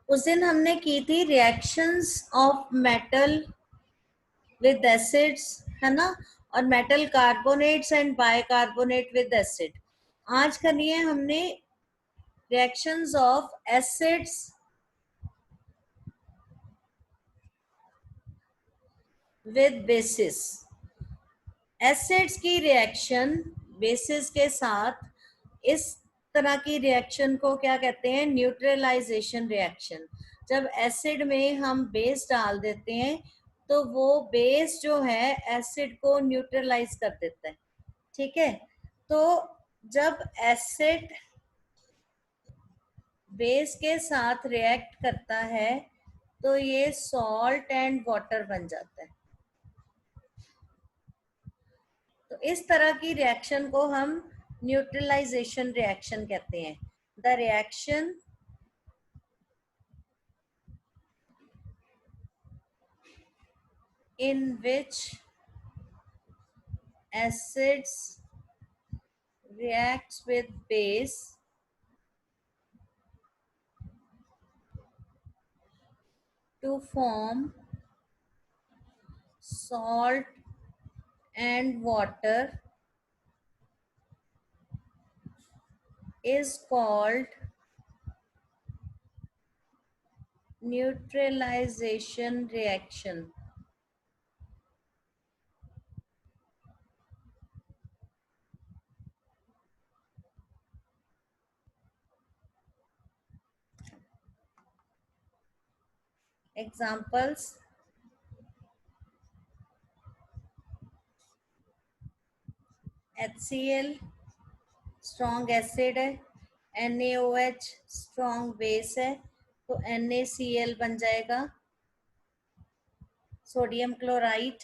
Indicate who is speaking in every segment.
Speaker 1: उस दिन हमने की थी reactions of metal with acids, है ना, और metal carbonates and bicarbonate with acid. आज करनी है हमने reactions of acids with basis. Acids की रिएक्शन बेसिस के साथ, इस तरह की रिएक्शन को क्या कहते हैं? Neutralisation reaction. जब एसिड में हम बेस डाल देते हैं तो वो बेस जो है एसिड को न्यूट्रलाइज कर देता है, ठीक है। तो जब एसिड बेस के साथ रिएक्ट करता है तो ये सॉल्ट एंड वाटर बन जाता है। तो इस तरह की रिएक्शन को हम न्यूट्रलाइजेशन रिएक्शन कहते हैं। The reaction in which acids reacts with base to form salt and water is called neutralization reaction. Examples: HCl strong acid है, NaOH स्ट्रॉन्ग बेस है, तो NaCl बन जाएगा। सोडियम क्लोराइड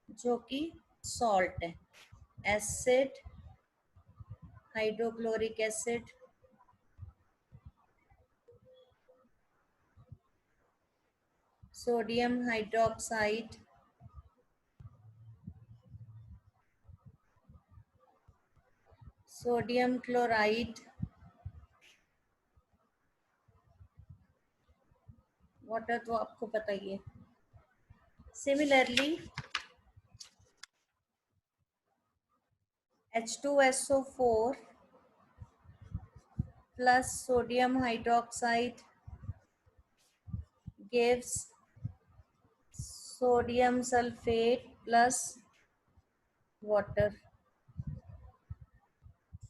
Speaker 1: जो कि सॉल्ट है, acid hydrochloric acid, sodium hydroxide, sodium chloride, water तो आपको पता ही है। Similarly H2SO4 plus sodium hydroxide gives sodium sulfate plus water।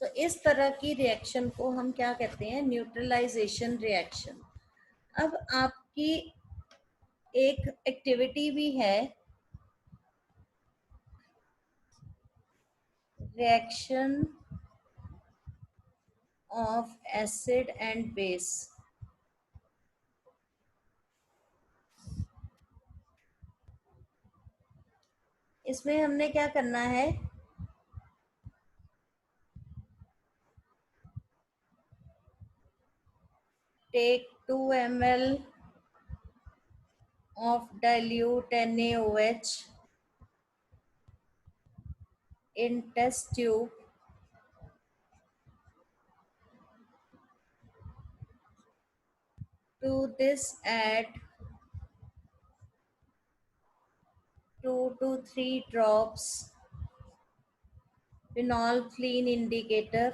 Speaker 1: तो इस तरह की रिएक्शन को हम क्या कहते हैं? Neutralisation reaction. अब आपकी एक एक्टिविटी भी है, reaction of acid and base. इसमें हमने क्या करना है? Take 2 ml of dilute NaOH in test tube, to this add 2 to 3 drops phenolphthalein indicator,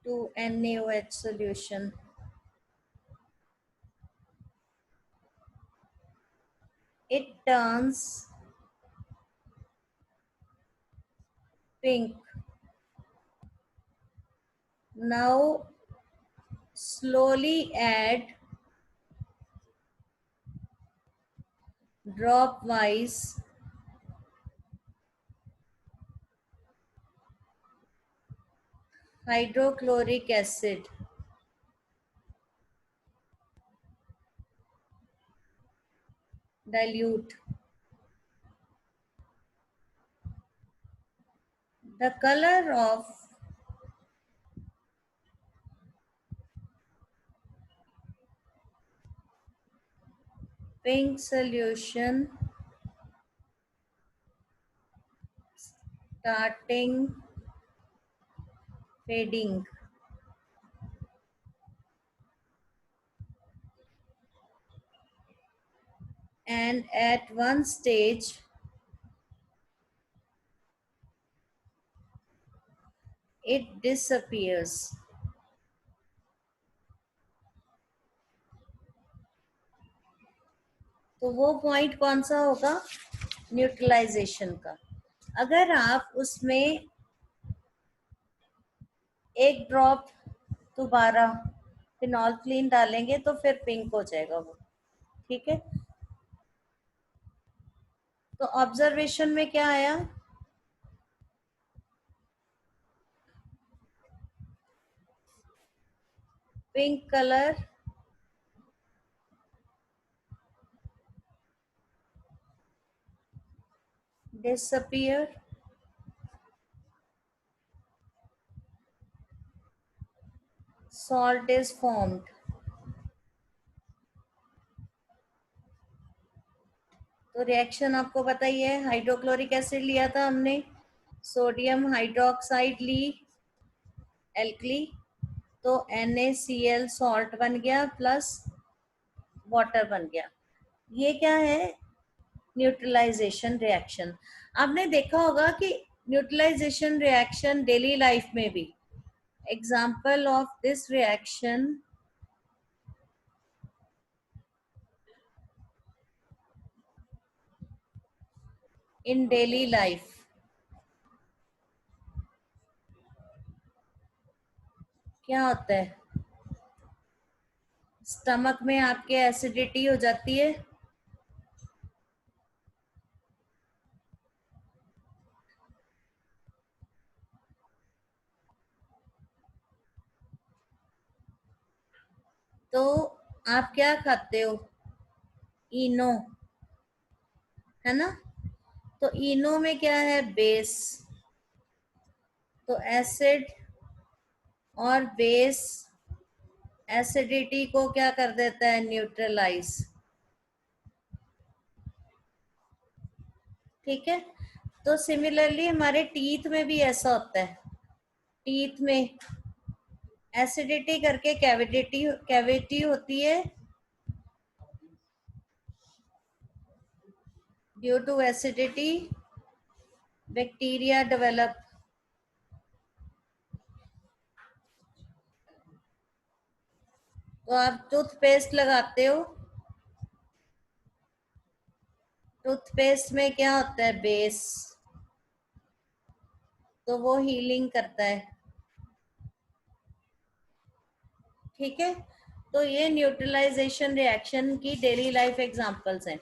Speaker 1: to NaOH solution. It turns pink. Now slowly add drop wise hydrochloric acid, dilute. The color of pink solution starting fading, and at one stage it disappears. तो वो point कौन सा होगा? Neutralisation का। अगर आप उसमें एक ड्रॉप दोबारा फिनोल्फिन डालेंगे तो फिर पिंक हो जाएगा वो। ठीक है, तो ऑब्जर्वेशन में क्या आया? Pink colour disappear, salt is formed। तो रिएक्शन आपको पता ही है, हाइड्रोक्लोरिक एसिड लिया था हमने, सोडियम हाइड्रोक्साइड ली, एल्कली, तो NaCl सॉल्ट बन गया प्लस वाटर बन गया। ये क्या है? Neutralisation reaction. आपने देखा होगा कि न्यूट्रलाइजेशन रिएक्शन डेली लाइफ में भी, example of this reaction in daily life क्या होता है? स्टमक में आपके एसिडिटी हो जाती है, तो आप क्या खाते हो? इनो, है ना? तो इनो में क्या है? बेस। तो एसिड और बेस एसिडिटी को क्या कर देता है? न्यूट्रलाइज। ठीक है, तो सिमिलरली हमारे टीथ में भी ऐसा होता है। टीथ में एसिडिटी करके कैविटी कैविटी होती है, due to acidity bacteria develop. तो आप टूथपेस्ट लगाते हो, टूथपेस्ट में क्या होता है? बेस, तो वो हीलिंग करता है। ठीक है, तो ये न्यूट्रलाइजेशन रिएक्शन की डेली लाइफ एग्जांपल्स हैं।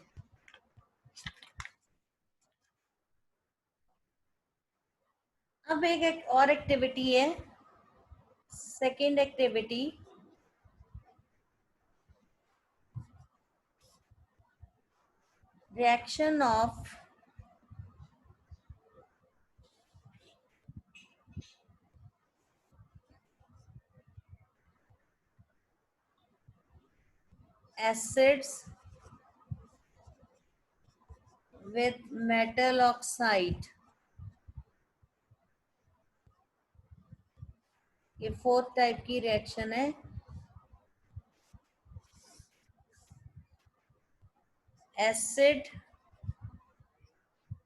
Speaker 1: अब एक और एक्टिविटी है, second activity, reaction of acids with metal oxide. ये फोर्थ टाइप की रिएक्शन है। Acid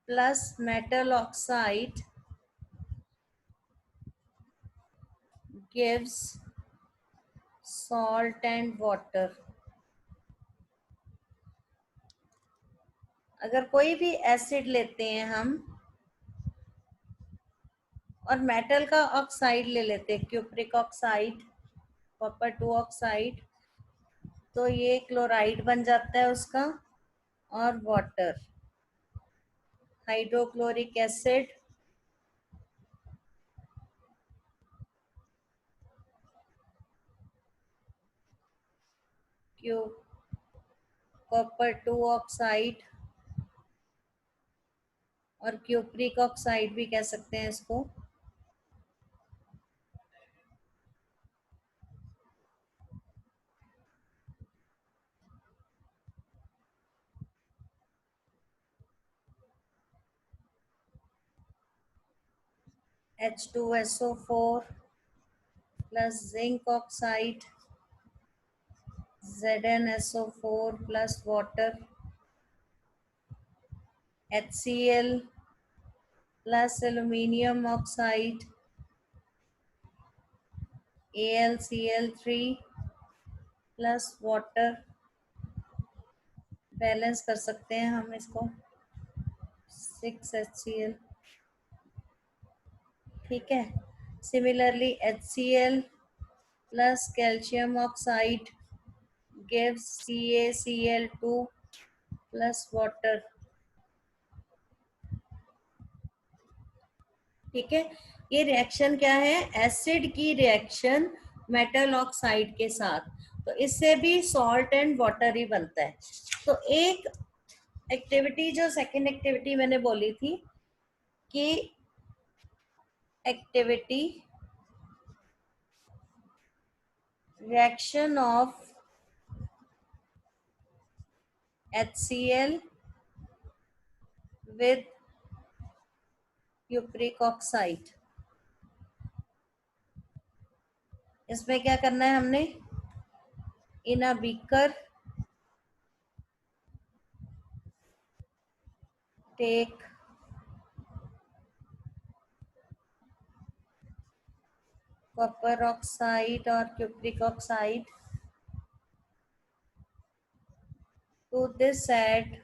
Speaker 1: plus metal oxide gives salt and water. अगर कोई भी एसिड लेते हैं हम और मेटल का ऑक्साइड ले लेते हैं, क्यूप्रिक ऑक्साइड, कॉपर 2 ऑक्साइड, तो ये क्लोराइड बन जाता है उसका, और water, hydrochloric acid, Q copper 2 oxide, और क्यूप्रिक ऑक्साइड भी कह सकते हैं इसको। H2SO4 plus zinc oxide, ZnSO4 plus water, HCl plus aluminium oxide, AlCl3 plus water, balance कर सकते हैं हम इसको, 6HCl। ठीक है। Similarly HCl plus calcium oxide gives CaCl2 plus water. ठीक है। ये रिएक्शन क्या है? एसिड की रिएक्शन मेटल ऑक्साइड के साथ। तो इससे भी सॉल्ट एंड वाटर ही बनता है। तो एक एक्टिविटी, जो सेकंड एक्टिविटी मैंने बोली थी कि activity reaction of HCl with cupric oxide. इसमें क्या करना है हमने? In a beaker take copper oxide और cupric oxide, to this add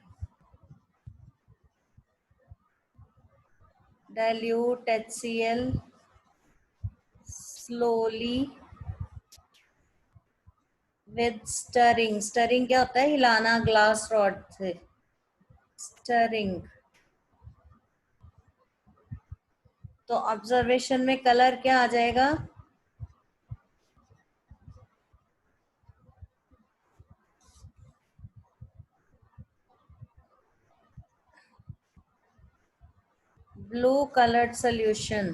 Speaker 1: dilute HCl slowly with stirring। Stirring क्या होता है? हिलाना ग्लास रॉड से, स्टरिंग। तो ऑब्जर्वेशन में कलर क्या आ जाएगा? Blue coloured solution.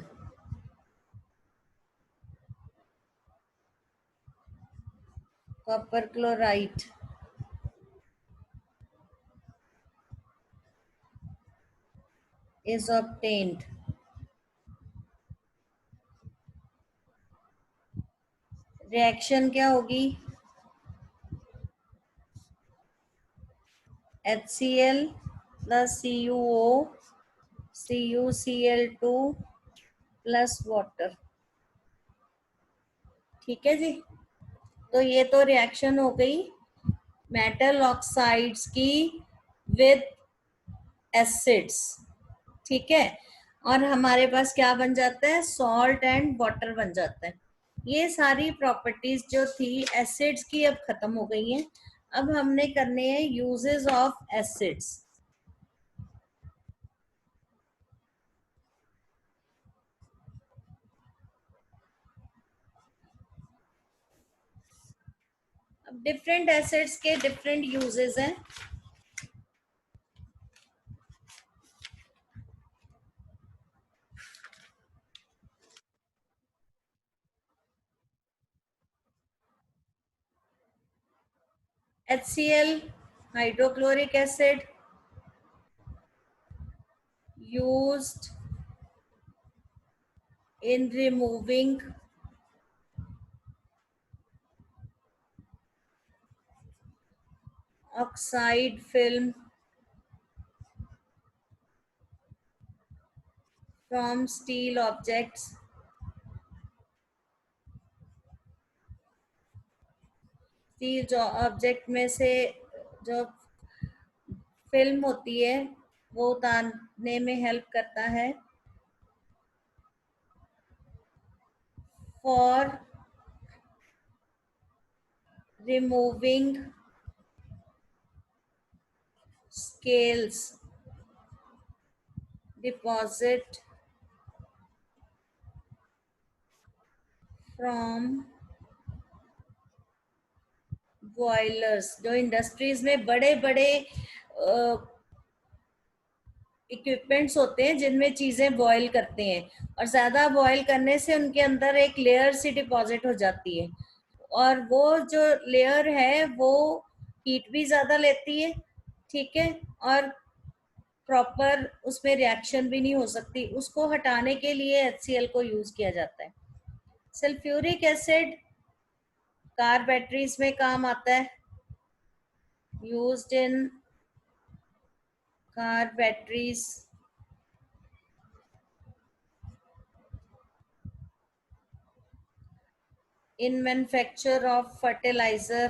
Speaker 1: Copper chloride is obtained। Reaction क्या होगी? HCl plus CuO CuCl2 plus water. ठीक है जी। तो ये तो रिएक्शन हो गई मेटल ऑक्साइड्स की विद एसिड्स। ठीक है। और हमारे पास क्या बन जाता है? सॉल्ट एंड वाटर बन जाता है। ये सारी प्रॉपर्टीज जो थी एसिड्स की अब खत्म हो गई हैं। अब हमने करने हैं यूजेस ऑफ एसिड्स। अब डिफरेंट एसिड्स के डिफरेंट यूजेस हैं। HCl hydrochloric acid used in removing oxide film from steel objects। Steel जो ऑब्जेक्ट में से जो फिल्म होती है वो उतारने में हेल्प करता है। For removing scales deposit from boilers. जो इंडस्ट्रीज में बड़े बड़े इक्विपमेंट्स होते हैं जिनमें चीजें बॉईल करते हैं, और ज्यादा बॉईल करने से उनके अंदर एक लेयर सी डिपॉजिट हो जाती है, और वो जो लेयर है वो हीट भी ज्यादा लेती है। ठीक है। और प्रॉपर उसमें रिएक्शन भी नहीं हो सकती, उसको हटाने के लिए HCl को यूज किया जाता है। सल्फ्यूरिक एसिड कार बैटरीज में काम आता है, used in car batteries. In manufacture of fertilizer,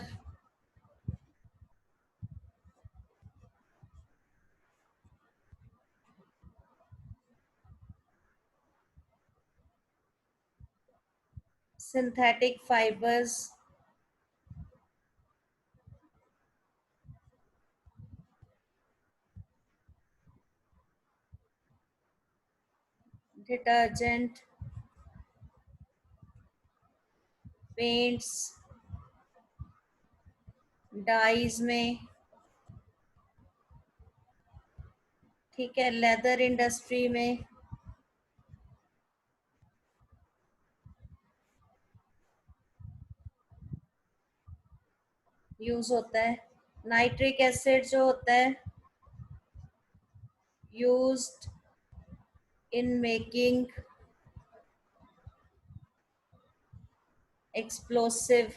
Speaker 1: synthetic fibers, detergent, paints, dyes में, ठीक है, लेदर इंडस्ट्री में यूज होता है। नाइट्रिक एसिड जो होता है used in making explosive,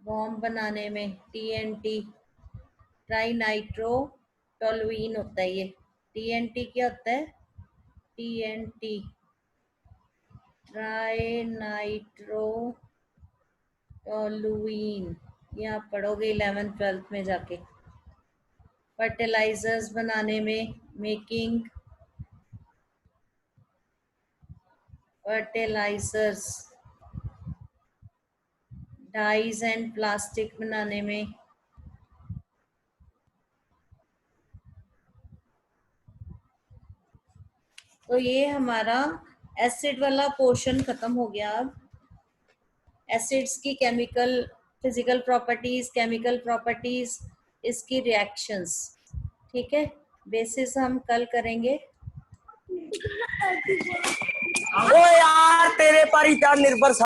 Speaker 1: bomb बनाने में, TNT, ट्राई नाइट्रो टोलुइन होता है ये। TNT क्या होता है? TNT, ट्राई नाइट्रो टोलुइन, ये आप पढ़ोगे 11th-12th में जाके। फर्टिलाइजर्स बनाने में, making fertilisers, dyes and plastic बनाने में, तो ये हमारा एसिड वाला पोर्शन खत्म हो गया। अब एसिड्स की chemical physical properties, chemical properties, इसकी रिएक्शंस, ठीक है। बेसिस हम कल करेंगे।
Speaker 2: ओ यार तेरे पर ही क्या निर्भर